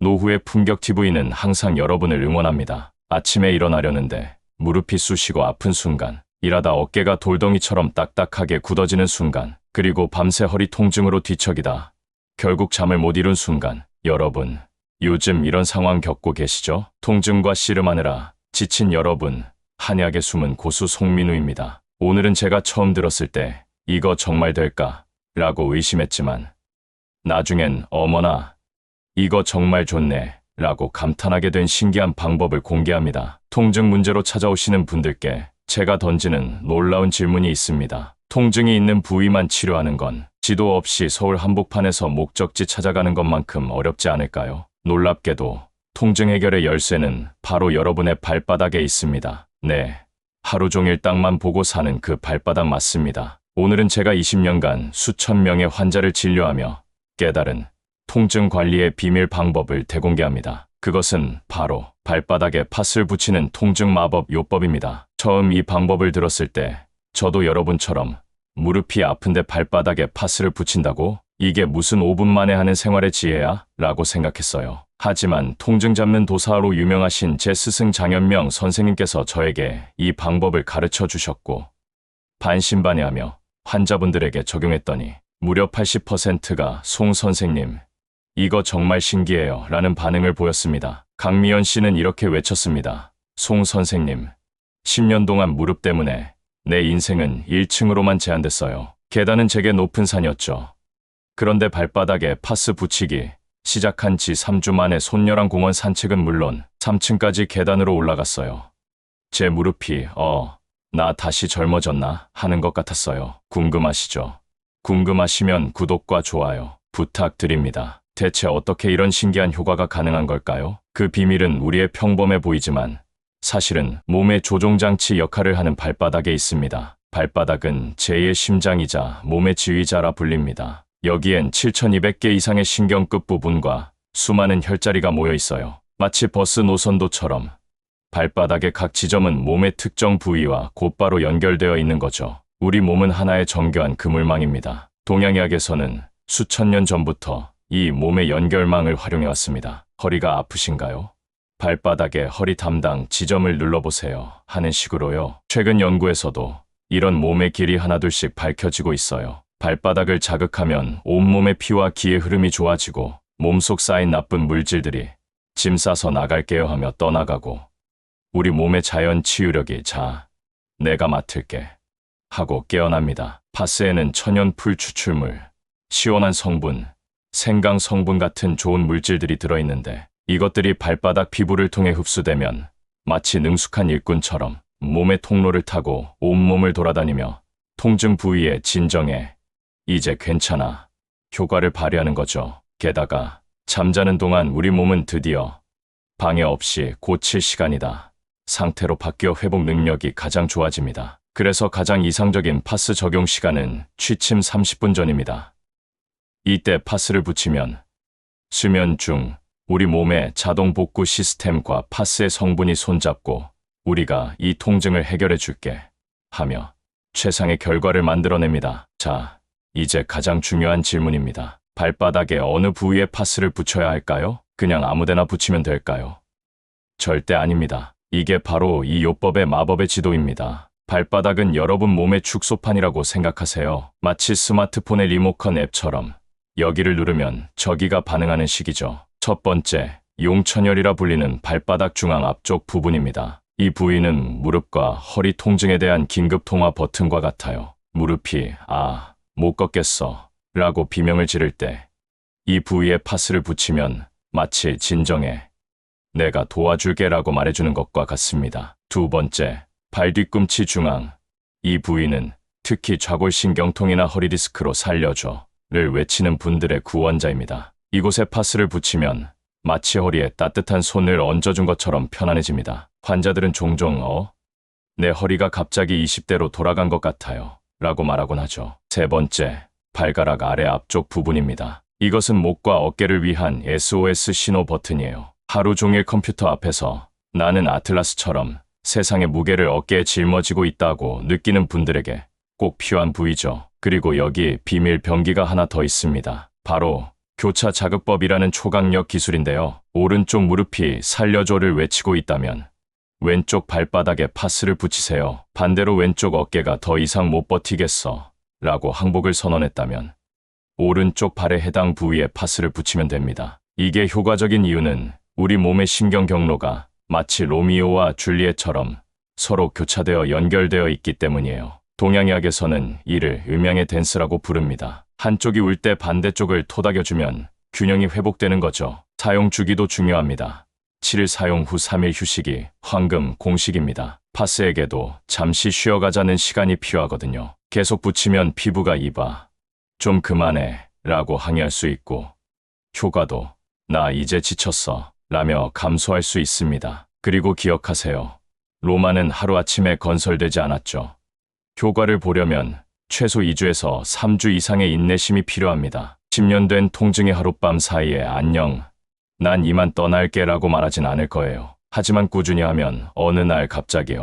노후의 품격 TV는 항상 여러분을 응원합니다. 아침에 일어나려는데 무릎이 쑤시고 아픈 순간, 일하다 어깨가 돌덩이처럼 딱딱하게 굳어지는 순간, 그리고 밤새 허리 통증으로 뒤척이다 결국 잠을 못 이룬 순간, 여러분, 요즘 이런 상황 겪고 계시죠? 통증과 씨름하느라 지친 여러분, 한약의 숨은 고수 송민우입니다. 오늘은 제가 처음 들었을 때 이거 정말 될까? 라고 의심했지만 나중엔 어머나 이거 정말 좋네 라고 감탄하게 된 신기한 방법을 공개합니다. 통증 문제로 찾아오시는 분들께 제가 던지는 놀라운 질문이 있습니다. 통증이 있는 부위만 치료하는 건 지도 없이 서울 한복판에서 목적지 찾아가는 것만큼 어렵지 않을까요? 놀랍게도 통증 해결의 열쇠는 바로 여러분의 발바닥에 있습니다. 네, 하루 종일 땅만 보고 사는 그 발바닥 맞습니다. 오늘은 제가 20년간 수천 명의 환자를 진료하며 깨달은 통증 관리의 비밀 방법을 대공개합니다. 그것은 바로 발바닥에 팥을 붙이는 통증 마법 요법입니다. 처음 이 방법을 들었을 때 저도 여러분처럼 무릎이 아픈데 발바닥에 팥을 붙인다고? 이게 무슨 5분 만에 하는 생활의 지혜야? 라고 생각했어요. 하지만 통증 잡는 도사로 유명하신 제 스승 장현명 선생님께서 저에게 이 방법을 가르쳐 주셨고 반신반의하며 환자분들에게 적용했더니 무려 80%가 송 선생님, 이거 정말 신기해요 라는 반응을 보였습니다. 강미연 씨는 이렇게 외쳤습니다. 송 선생님, 10년 동안 무릎 때문에 내 인생은 1층으로만 제한됐어요. 계단은 제게 높은 산이었죠. 그런데 발바닥에 파스 붙이기 시작한 지 3주 만에 손녀랑 공원 산책은 물론 3층까지 계단으로 올라갔어요. 제 무릎이 나 다시 젊어졌나 하는 것 같았어요. 궁금하시죠? 궁금하시면 구독과 좋아요 부탁드립니다. 대체 어떻게 이런 신기한 효과가 가능한 걸까요? 그 비밀은 우리의 평범해 보이지만 사실은 몸의 조종장치 역할을 하는 발바닥에 있습니다. 발바닥은 제2의 심장이자 몸의 지휘자라 불립니다. 여기엔 7,200개 이상의 신경끝 부분과 수많은 혈자리가 모여 있어요. 마치 버스 노선도처럼 발바닥의 각 지점은 몸의 특정 부위와 곧바로 연결되어 있는 거죠. 우리 몸은 하나의 정교한 그물망입니다. 동양의학에서는 수천 년 전부터 이 몸의 연결망을 활용해왔습니다. 허리가 아프신가요? 발바닥에 허리 담당 지점을 눌러보세요 하는 식으로요. 최근 연구에서도 이런 몸의 길이 하나둘씩 밝혀지고 있어요. 발바닥을 자극하면 온몸의 피와 기의 흐름이 좋아지고 몸속 쌓인 나쁜 물질들이 짐 싸서 나갈게요 하며 떠나가고 우리 몸의 자연 치유력이 내가 맡을게 하고 깨어납니다. 파스에는 천연 풀 추출물, 시원한 성분, 생강 성분 같은 좋은 물질들이 들어있는데 이것들이 발바닥 피부를 통해 흡수되면 마치 능숙한 일꾼처럼 몸의 통로를 타고 온몸을 돌아다니며 통증 부위에 진정해, 이제 괜찮아 효과를 발휘하는 거죠. 게다가 잠자는 동안 우리 몸은 드디어 방해 없이 고칠 시간이다 상태로 바뀌어 회복 능력이 가장 좋아집니다. 그래서 가장 이상적인 파스 적용 시간은 취침 30분 전입니다. 이때 파스를 붙이면 수면 중 우리 몸의 자동 복구 시스템과 파스의 성분이 손잡고 우리가 이 통증을 해결해 줄게 하며 최상의 결과를 만들어냅니다. 자, 이제 가장 중요한 질문입니다. 발바닥에 어느 부위에 파스를 붙여야 할까요? 그냥 아무데나 붙이면 될까요? 절대 아닙니다. 이게 바로 이 요법의 마법의 지도입니다. 발바닥은 여러분 몸의 축소판이라고 생각하세요. 마치 스마트폰의 리모컨 앱처럼 여기를 누르면 저기가 반응하는 식이죠. 첫 번째, 용천혈이라 불리는 발바닥 중앙 앞쪽 부분입니다. 이 부위는 무릎과 허리 통증에 대한 긴급 통화 버튼과 같아요. 무릎이 못 걷겠어 라고 비명을 지를 때 이 부위에 파스를 붙이면 마치 진정해, 내가 도와줄게 라고 말해주는 것과 같습니다. 두 번째, 발 뒤꿈치 중앙. 이 부위는 특히 좌골신경통이나 허리디스크로 살려줘 를 외치는 분들의 구원자입니다. 이곳에 파스를 붙이면 마치 허리에 따뜻한 손을 얹어준 것처럼 편안해집니다. 환자들은 종종 내 허리가 갑자기 20대로 돌아간 것 같아요 라고 말하곤 하죠. 세 번째, 발가락 아래 앞쪽 부분입니다. 이것은 목과 어깨를 위한 SOS 신호 버튼이에요. 하루 종일 컴퓨터 앞에서 나는 아틀라스처럼 세상의 무게를 어깨에 짊어지고 있다고 느끼는 분들에게 꼭 필요한 부위죠. 그리고 여기 비밀 병기가 하나 더 있습니다. 바로 교차 자극법이라는 초강력 기술인데요. 오른쪽 무릎이 살려줘를 외치고 있다면 왼쪽 발바닥에 파스를 붙이세요. 반대로 왼쪽 어깨가 더 이상 못 버티겠어 라고 항복을 선언했다면 오른쪽 발에 해당 부위에 파스를 붙이면 됩니다. 이게 효과적인 이유는 우리 몸의 신경 경로가 마치 로미오와 줄리엣처럼 서로 교차되어 연결되어 있기 때문이에요. 동양의학에서는 이를 음양의 댄스라고 부릅니다. 한쪽이 울 때 반대쪽을 토닥여주면 균형이 회복되는 거죠. 사용 주기도 중요합니다. 7일 사용 후 3일 휴식이 황금 공식입니다. 파스에게도 잠시 쉬어가자는 시간이 필요하거든요. 계속 붙이면 피부가 이봐. 좀 그만해 라고 항의할 수 있고 효과도 나 이제 지쳤어 라며 감소할 수 있습니다. 그리고 기억하세요. 로마는 하루아침에 건설되지 않았죠. 효과를 보려면 최소 2주에서 3주 이상의 인내심이 필요합니다. 10년 된 통증의 하룻밤 사이에 안녕, 난 이만 떠날게 라고 말하진 않을 거예요. 하지만 꾸준히 하면 어느 날 갑자기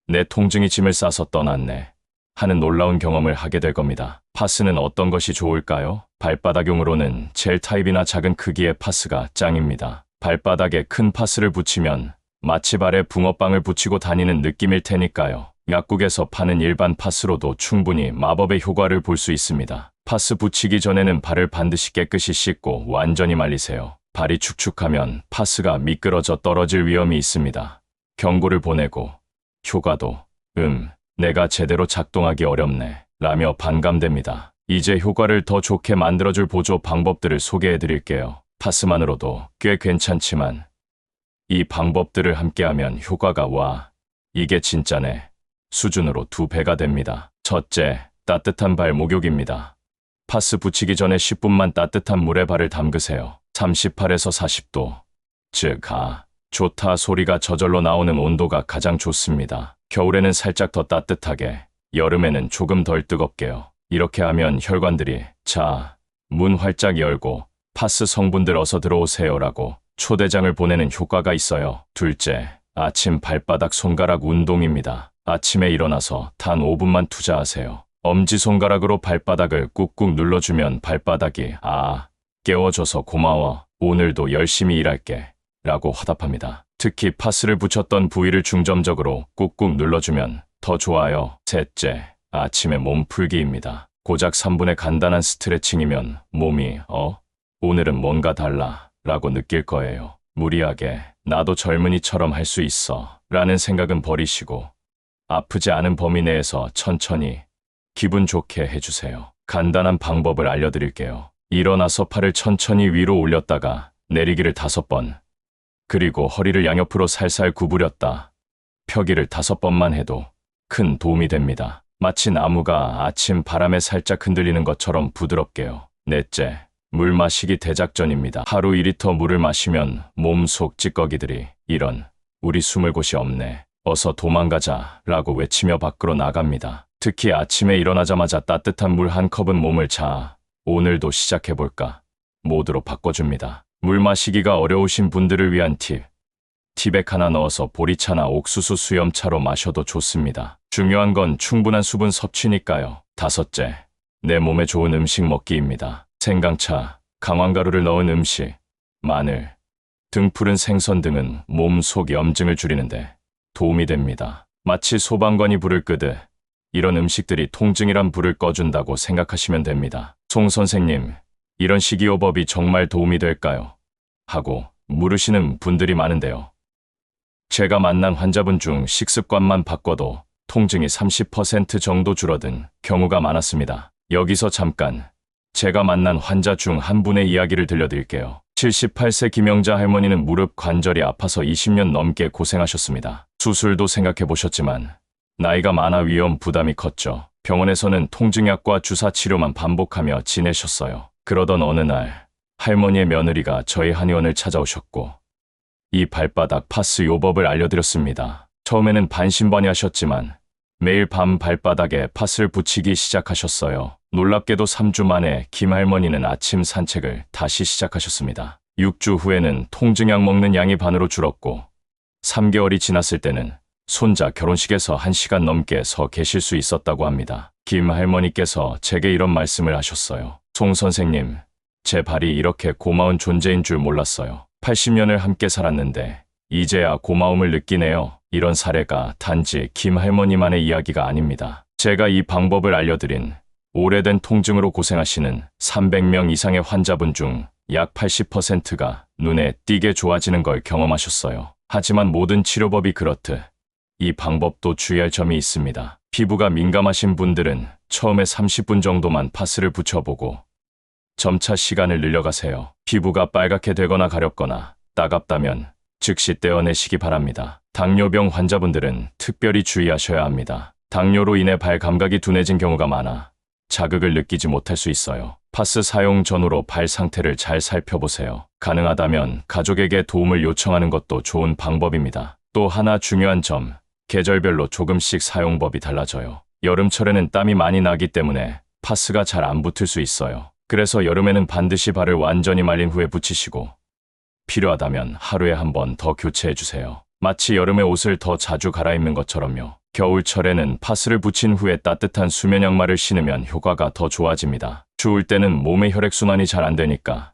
내 통증이 짐을 싸서 떠났네 하는 놀라운 경험을 하게 될 겁니다. 파스는 어떤 것이 좋을까요? 발바닥용으로는 젤 타입이나 작은 크기의 파스가 짱입니다. 발바닥에 큰 파스를 붙이면 마치 발에 붕어빵을 붙이고 다니는 느낌일 테니까요. 약국에서 파는 일반 파스로도 충분히 마법의 효과를 볼 수 있습니다. 파스 붙이기 전에는 발을 반드시 깨끗이 씻고 완전히 말리세요. 발이 축축하면 파스가 미끄러져 떨어질 위험이 있습니다. 경고를 보내고 효과도 내가 제대로 작동하기 어렵네 라며 반감됩니다. 이제 효과를 더 좋게 만들어줄 보조 방법들을 소개해 드릴게요. 파스만으로도 꽤 괜찮지만 이 방법들을 함께하면 효과가 이게 진짜네 수준으로 2배가 됩니다. 첫째, 따뜻한 발 목욕입니다. 파스 붙이기 전에 10분만 따뜻한 물에 발을 담그세요. 38에서 40도. 즉, 좋다 소리가 저절로 나오는 온도가 가장 좋습니다. 겨울에는 살짝 더 따뜻하게, 여름에는 조금 덜 뜨겁게요. 이렇게 하면 혈관들이 문 활짝 열고 파스 성분들 어서 들어오세요 라고 초대장을 보내는 효과가 있어요. 둘째, 아침 발바닥 손가락 운동입니다. 아침에 일어나서 단 5분만 투자하세요. 엄지손가락으로 발바닥을 꾹꾹 눌러주면 발바닥이 깨워줘서 고마워. 오늘도 열심히 일할게 라고 화답합니다. 특히 파스를 붙였던 부위를 중점적으로 꾹꾹 눌러주면 더 좋아요. 셋째, 아침에 몸풀기입니다. 고작 3분의 간단한 스트레칭이면 몸이 오늘은 뭔가 달라 라고 느낄 거예요. 무리하게 나도 젊은이처럼 할 수 있어 라는 생각은 버리시고 아프지 않은 범위 내에서 천천히 기분 좋게 해주세요. 간단한 방법을 알려드릴게요. 일어나서 팔을 천천히 위로 올렸다가 내리기를 5번, 그리고 허리를 양옆으로 살살 구부렸다 펴기를 5번만 해도 큰 도움이 됩니다. 마치 나무가 아침 바람에 살짝 흔들리는 것처럼 부드럽게요. 넷째, 물 마시기 대작전입니다. 하루 2리터 물을 마시면 몸속 찌꺼기들이 우리 숨을 곳이 없네. 어서 도망가자 라고 외치며 밖으로 나갑니다. 특히 아침에 일어나자마자 따뜻한 물 한 컵은 몸을 오늘도 시작해볼까 모드로 바꿔줍니다. 물 마시기가 어려우신 분들을 위한 팁. 티백 하나 넣어서 보리차나 옥수수 수염차로 마셔도 좋습니다. 중요한 건 충분한 수분 섭취니까요. 다섯째, 내 몸에 좋은 음식 먹기입니다. 생강차, 강황가루를 넣은 음식, 마늘, 등푸른 생선 등은 몸속 염증을 줄이는데 도움이 됩니다. 마치 소방관이 불을 끄듯 이런 음식들이 통증이란 불을 꺼준다고 생각하시면 됩니다. 송 선생님, 이런 식이요법이 정말 도움이 될까요? 하고 물으시는 분들이 많은데요. 제가 만난 환자분 중 식습관만 바꿔도 통증이 30% 정도 줄어든 경우가 많았습니다. 여기서 잠깐 제가 만난 환자 중 한 분의 이야기를 들려드릴게요. 78세 김영자 할머니는 무릎 관절이 아파서 20년 넘게 고생하셨습니다. 수술도 생각해 보셨지만 나이가 많아 위험 부담이 컸죠. 병원에서는 통증약과 주사 치료만 반복하며 지내셨어요. 그러던 어느 날 할머니의 며느리가 저희 한의원을 찾아오셨고 이 발바닥 파스 요법을 알려드렸습니다. 처음에는 반신반의하셨지만 매일 밤 발바닥에 파스를 붙이기 시작하셨어요. 놀랍게도 3주 만에 김 할머니는 아침 산책을 다시 시작하셨습니다. 6주 후에는 통증약 먹는 양이 반으로 줄었고 3개월이 지났을 때는 손자 결혼식에서 1시간 넘게 서 계실 수 있었다고 합니다. 김 할머니께서 제게 이런 말씀을 하셨어요. 송 선생님, 제 발이 이렇게 고마운 존재인 줄 몰랐어요. 80년을 함께 살았는데 이제야 고마움을 느끼네요. 이런 사례가 단지 김 할머니만의 이야기가 아닙니다. 제가 이 방법을 알려드린 오래된 통증으로 고생하시는 300명 이상의 환자분 중 약 80%가 눈에 띄게 좋아지는 걸 경험하셨어요. 하지만 모든 치료법이 그렇듯 이 방법도 주의할 점이 있습니다. 피부가 민감하신 분들은 처음에 30분 정도만 파스를 붙여보고 점차 시간을 늘려가세요. 피부가 빨갛게 되거나 가렵거나 따갑다면 즉시 떼어내시기 바랍니다. 당뇨병 환자분들은 특별히 주의하셔야 합니다. 당뇨로 인해 발 감각이 둔해진 경우가 많아 자극을 느끼지 못할 수 있어요. 파스 사용 전후로 발 상태를 잘 살펴보세요. 가능하다면 가족에게 도움을 요청하는 것도 좋은 방법입니다. 또 하나 중요한 점, 계절별로 조금씩 사용법이 달라져요. 여름철에는 땀이 많이 나기 때문에 파스가 잘 안 붙을 수 있어요. 그래서 여름에는 반드시 발을 완전히 말린 후에 붙이시고 필요하다면 하루에 한 번 더 교체해주세요. 마치 여름에 옷을 더 자주 갈아입는 것처럼요. 겨울철에는 파스를 붙인 후에 따뜻한 수면 양말을 신으면 효과가 더 좋아집니다. 추울 때는 몸의 혈액순환이 잘 안 되니까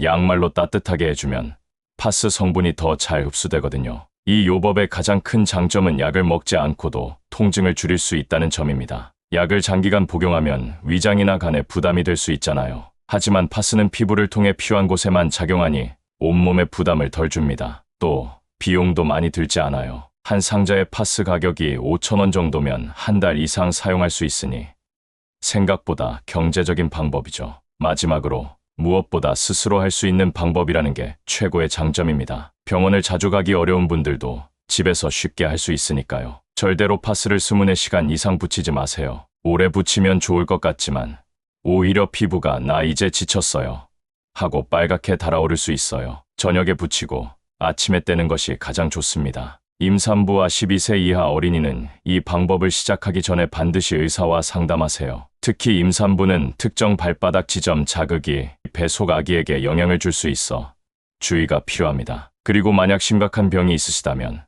양말로 따뜻하게 해주면 파스 성분이 더 잘 흡수되거든요. 이 요법의 가장 큰 장점은 약을 먹지 않고도 통증을 줄일 수 있다는 점입니다. 약을 장기간 복용하면 위장이나 간에 부담이 될 수 있잖아요. 하지만 파스는 피부를 통해 필요한 곳에만 작용하니 온몸에 부담을 덜 줍니다. 또 비용도 많이 들지 않아요. 한 상자의 파스 가격이 5,000원 정도면 한 달 이상 사용할 수 있으니 생각보다 경제적인 방법이죠. 마지막으로 무엇보다 스스로 할 수 있는 방법이라는 게 최고의 장점입니다. 병원을 자주 가기 어려운 분들도 집에서 쉽게 할 수 있으니까요. 절대로 파스를 24시간 이상 붙이지 마세요. 오래 붙이면 좋을 것 같지만 오히려 피부가 나 이제 지쳤어요 하고 빨갛게 달아오를 수 있어요. 저녁에 붙이고 아침에 떼는 것이 가장 좋습니다. 임산부와 12세 이하 어린이는 이 방법을 시작하기 전에 반드시 의사와 상담하세요. 특히 임산부는 특정 발바닥 지점 자극이 배 속 아기에게 영향을 줄 수 있어 주의가 필요합니다. 그리고 만약 심각한 병이 있으시다면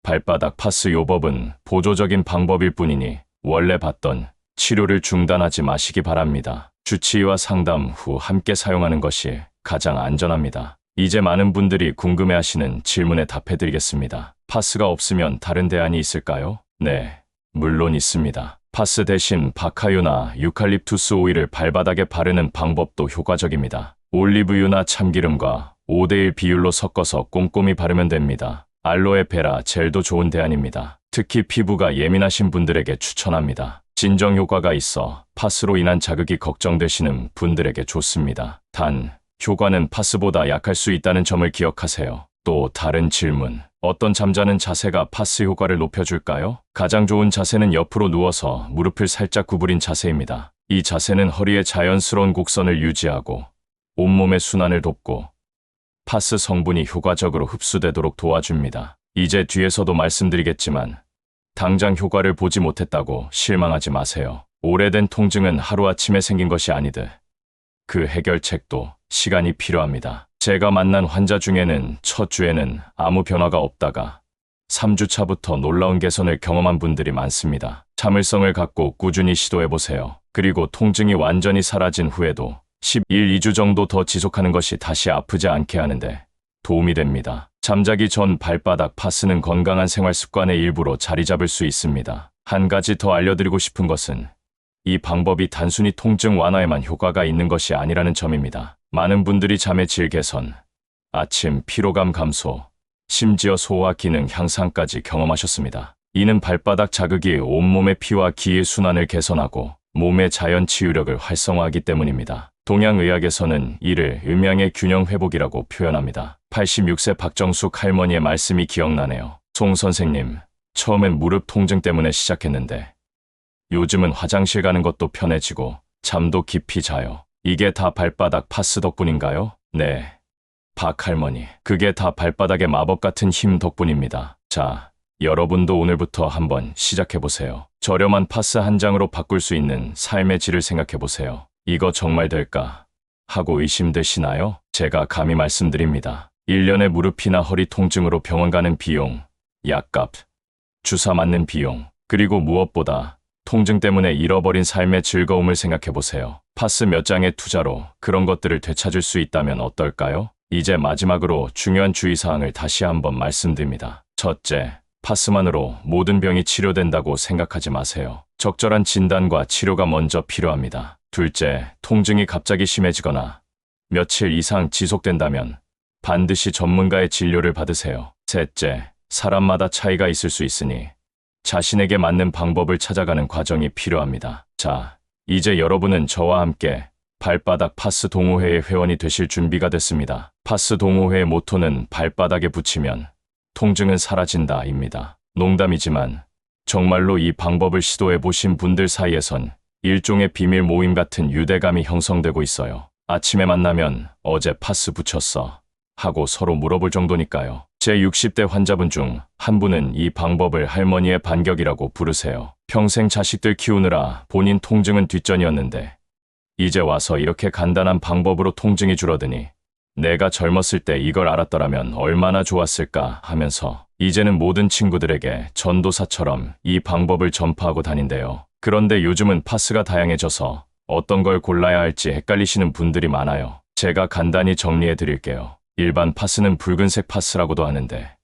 발바닥 파스 요법은 보조적인 방법일 뿐이니 원래 받던 치료를 중단하지 마시기 바랍니다. 주치의와 상담 후 함께 사용하는 것이 가장 안전합니다. 이제 많은 분들이 궁금해하시는 질문에 답해드리겠습니다. 파스가 없으면 다른 대안이 있을까요? 네, 물론 있습니다. 파스 대신 바카유나 유칼립투스 오일을 발바닥에 바르는 방법도 효과적입니다. 올리브유나 참기름과 5대1 비율로 섞어서 꼼꼼히 바르면 됩니다. 알로에베라 젤도 좋은 대안입니다. 특히 피부가 예민하신 분들에게 추천합니다. 진정 효과가 있어 파스로 인한 자극이 걱정되시는 분들에게 좋습니다. 단, 효과는 파스보다 약할 수 있다는 점을 기억하세요. 또 다른 질문. 어떤 잠자는 자세가 파스 효과를 높여줄까요? 가장 좋은 자세는 옆으로 누워서 무릎을 살짝 구부린 자세입니다. 이 자세는 허리의 자연스러운 곡선을 유지하고 온몸의 순환을 돕고 파스 성분이 효과적으로 흡수되도록 도와줍니다. 이제 뒤에서도 말씀드리겠지만 당장 효과를 보지 못했다고 실망하지 마세요. 오래된 통증은 하루아침에 생긴 것이 아니듯 그 해결책도 시간이 필요합니다. 제가 만난 환자 중에는 첫 주에는 아무 변화가 없다가 3주 차부터 놀라운 개선을 경험한 분들이 많습니다. 참을성을 갖고 꾸준히 시도해보세요. 그리고 통증이 완전히 사라진 후에도 11, 2주 정도 더 지속하는 것이 다시 아프지 않게 하는데 도움이 됩니다. 잠자기 전 발바닥 파스는 건강한 생활 습관의 일부로 자리 잡을 수 있습니다. 한 가지 더 알려드리고 싶은 것은 이 방법이 단순히 통증 완화에만 효과가 있는 것이 아니라는 점입니다. 많은 분들이 잠의 질 개선, 아침 피로감 감소, 심지어 소화 기능 향상까지 경험하셨습니다. 이는 발바닥 자극이 온몸의 피와 기의 순환을 개선하고 몸의 자연 치유력을 활성화하기 때문입니다. 동양의학에서는 이를 음양의 균형 회복이라고 표현합니다. 86세 박정숙 할머니의 말씀이 기억나네요. 송 선생님, 처음엔 무릎 통증 때문에 시작했는데 요즘은 화장실 가는 것도 편해지고 잠도 깊이 자요. 이게 다 발바닥 파스 덕분인가요? 네. 박 할머니, 그게 다 발바닥의 마법 같은 힘 덕분입니다. 자, 여러분도 오늘부터 한번 시작해보세요. 저렴한 파스 한 장으로 바꿀 수 있는 삶의 질을 생각해보세요. 이거 정말 될까? 하고 의심되시나요? 제가 감히 말씀드립니다. 1년에 무릎이나 허리 통증으로 병원 가는 비용, 약값, 주사 맞는 비용, 그리고 무엇보다 통증 때문에 잃어버린 삶의 즐거움을 생각해 보세요. 파스 몇 장의 투자로 그런 것들을 되찾을 수 있다면 어떨까요? 이제 마지막으로 중요한 주의사항을 다시 한번 말씀드립니다. 첫째, 파스만으로 모든 병이 치료된다고 생각하지 마세요. 적절한 진단과 치료가 먼저 필요합니다. 둘째, 통증이 갑자기 심해지거나 며칠 이상 지속된다면 반드시 전문가의 진료를 받으세요. 셋째, 사람마다 차이가 있을 수 있으니 자신에게 맞는 방법을 찾아가는 과정이 필요합니다. 자, 이제 여러분은 저와 함께 발바닥 파스 동호회의 회원이 되실 준비가 됐습니다. 파스 동호회의 모토는 발바닥에 붙이면 통증은 사라진다입니다. 농담이지만 정말로 이 방법을 시도해 보신 분들 사이에선 일종의 비밀 모임 같은 유대감이 형성되고 있어요. 아침에 만나면 어제 파스 붙였어 하고 서로 물어볼 정도니까요. 제 60대 환자분 중 한 분은 이 방법을 할머니의 반격이라고 부르세요. 평생 자식들 키우느라 본인 통증은 뒷전이었는데 이제 와서 이렇게 간단한 방법으로 통증이 줄어드니 내가 젊었을 때 이걸 알았더라면 얼마나 좋았을까 하면서 이제는 모든 친구들에게 전도사처럼 이 방법을 전파하고 다닌대요. 그런데 요즘은 파스가 다양해져서 어떤 걸 골라야 할지 헷갈리시는 분들이 많아요. 제가 간단히 정리해 드릴게요. 일반 파스는 붉은색 파스라고도 하는데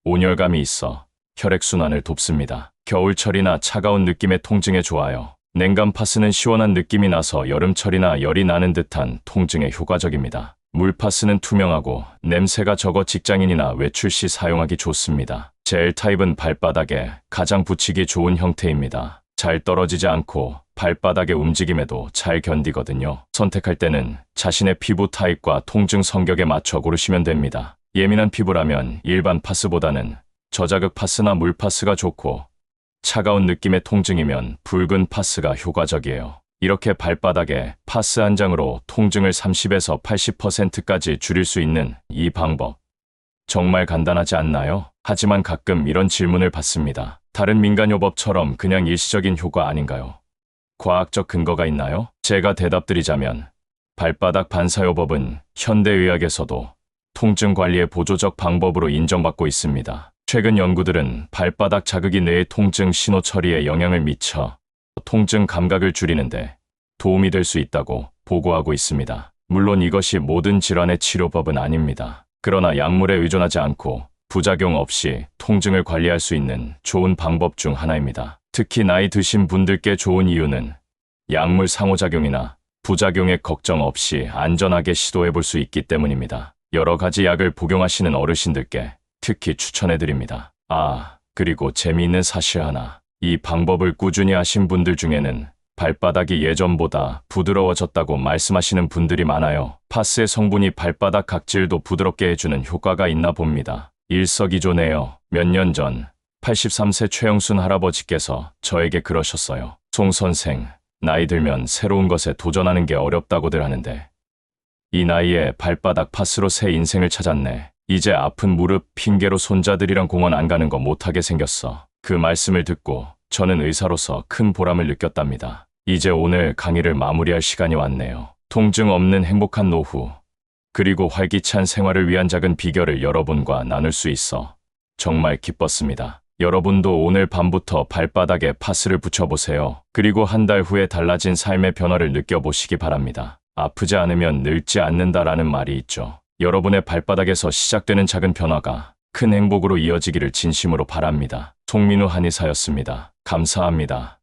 온열감이 있어 혈액순환을 돕습니다. 겨울철이나 차가운 느낌의 통증에 좋아요. 냉감 파스는 시원한 느낌이 나서 여름철이나 열이 나는 듯한 통증에 효과적입니다. 물 파스는 투명하고 냄새가 적어 직장인이나 외출 시 사용하기 좋습니다. 젤 타입은 발바닥에 가장 붙이기 좋은 형태입니다. 잘 떨어지지 않고 발바닥의 움직임에도 잘 견디거든요. 선택할 때는 자신의 피부 타입과 통증 성격에 맞춰 고르시면 됩니다. 예민한 피부라면 일반 파스보다는 저자극 파스나 물 파스가 좋고 차가운 느낌의 통증이면 붉은 파스가 효과적이에요. 이렇게 발바닥에 파스 한 장으로 통증을 30에서 80%까지 줄일 수 있는 이 방법. 정말 간단하지 않나요? 하지만 가끔 이런 질문을 받습니다. 다른 민간요법처럼 그냥 일시적인 효과 아닌가요? 과학적 근거가 있나요? 제가 대답드리자면 발바닥 반사요법은 현대의학에서도 통증 관리의 보조적 방법으로 인정받고 있습니다. 최근 연구들은 발바닥 자극이 뇌의 통증 신호 처리에 영향을 미쳐 통증 감각을 줄이는데 도움이 될 수 있다고 보고하고 있습니다. 물론 이것이 모든 질환의 치료법은 아닙니다. 그러나 약물에 의존하지 않고 부작용 없이 통증을 관리할 수 있는 좋은 방법 중 하나입니다. 특히 나이 드신 분들께 좋은 이유는 약물 상호작용이나 부작용에 걱정 없이 안전하게 시도해 볼 수 있기 때문입니다. 여러 가지 약을 복용하시는 어르신들께 특히 추천해드립니다. 그리고 재미있는 사실 하나. 이 방법을 꾸준히 하신 분들 중에는 발바닥이 예전보다 부드러워졌다고 말씀하시는 분들이 많아요. 파스의 성분이 발바닥 각질도 부드럽게 해주는 효과가 있나 봅니다. 일석이조네요. 몇 년 전 83세 최영순 할아버지께서 저에게 그러셨어요. 송 선생, 나이 들면 새로운 것에 도전하는 게 어렵다고들 하는데 이 나이에 발바닥 파스로 새 인생을 찾았네. 이제 아픈 무릎 핑계로 손자들이랑 공원 안 가는 거 못하게 생겼어. 그 말씀을 듣고 저는 의사로서 큰 보람을 느꼈답니다. 이제 오늘 강의를 마무리할 시간이 왔네요. 통증 없는 행복한 노후, 그리고 활기찬 생활을 위한 작은 비결을 여러분과 나눌 수 있어 정말 기뻤습니다. 여러분도 오늘 밤부터 발바닥에 파스를 붙여보세요. 그리고 한 달 후에 달라진 삶의 변화를 느껴보시기 바랍니다. 아프지 않으면 늙지 않는다라는 말이 있죠. 여러분의 발바닥에서 시작되는 작은 변화가 큰 행복으로 이어지기를 진심으로 바랍니다. 송민우 한의사였습니다. 감사합니다.